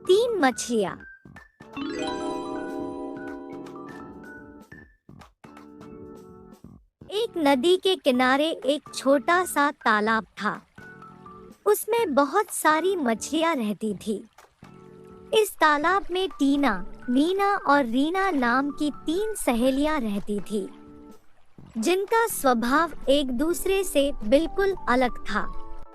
तीन मछलियाँ। एक नदी के किनारे एक छोटा सा तालाब था। उसमें बहुत सारी मछलियाँ रहती थी। इस तालाब में टीना, मीना और रीना नाम की तीन सहेलियाँ रहती थी, जिनका स्वभाव एक दूसरे से बिल्कुल अलग था।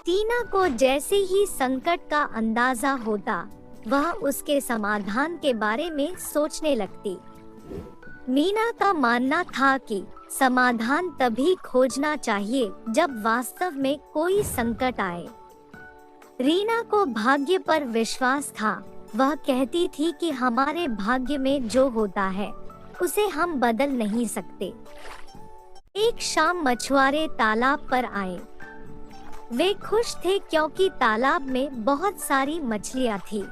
टीना को जैसे ही संकट का अंदाजा होता, वह उसके समाधान के बारे में सोचने लगती। मीना का मानना था कि समाधान तभी खोजना चाहिए जब वास्तव में कोई संकट आए। रीना को भाग्य पर विश्वास था। वह कहती थी कि हमारे भाग्य में जो होता है उसे हम बदल नहीं सकते। एक शाम मछुआरे तालाब पर आए। वे खुश थे क्योंकि तालाब में बहुत सारी मछलियाँ थी।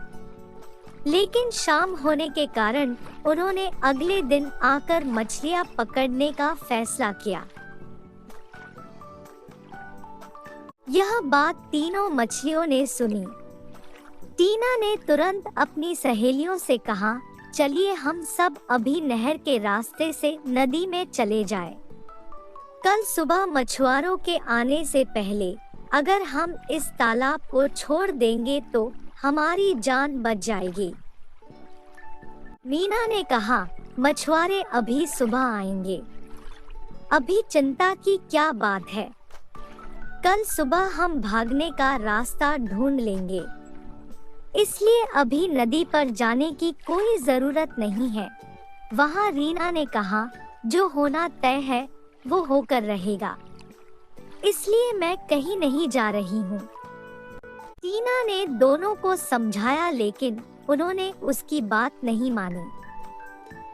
लेकिन शाम होने के कारण उन्होंने अगले दिन आकर मछलियाँ पकड़ने का फैसला किया। यह बात तीनों मछलियों ने सुनी। टीना ने तुरंत अपनी सहेलियों से कहा, चलिए हम सब अभी नहर के रास्ते से नदी में चले जाएं। कल सुबह मछुआरों के आने से पहले अगर हम इस तालाब को छोड़ देंगे तो हमारी जान बच जाएगी। मीना ने कहा, मछुआरे अभी सुबह आएंगे, अभी चिंता की क्या बात है। कल सुबह हम भागने का रास्ता ढूंढ लेंगे, इसलिए अभी नदी पर जाने की कोई जरूरत नहीं है। वहाँ रीना ने कहा, जो होना तय है वो होकर रहेगा, इसलिए मैं कहीं नहीं जा रही हूँ। टीना ने दोनों को समझाया लेकिन उन्होंने उसकी बात नहीं मानी,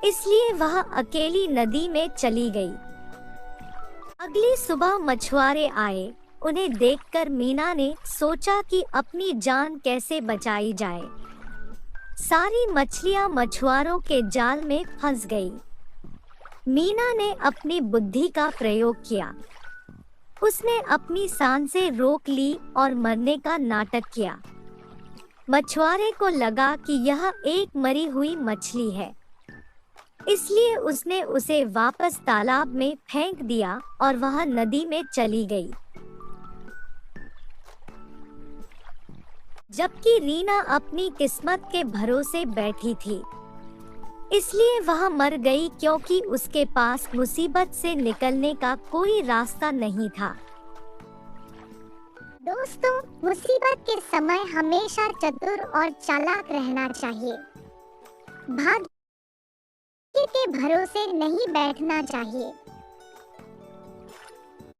इसलिए वह अकेली नदी में चली गई। अगली सुबह मछुआरे आए। उन्हें देखकर मीना ने सोचा कि अपनी जान कैसे बचाई जाए। सारी मछलियां मछुआरों के जाल में फंस गई। मीना ने अपनी बुद्धि का प्रयोग किया। उसने अपनी सांसें रोक ली और मरने का नाटक किया। मछुआरे को लगा कि यह एक मरी हुई मछली है, इसलिए उसने उसे वापस तालाब में फेंक दिया और वह नदी में चली गई। जबकि रीना अपनी किस्मत के भरोसे बैठी थी, इसलिए वह मर गई क्योंकि उसके पास मुसीबत से निकलने का कोई रास्ता नहीं था। दोस्तों, मुसीबत के समय हमेशा चतुर और चालाक रहना चाहिए। भाग्य के भरोसे नहीं बैठना चाहिए।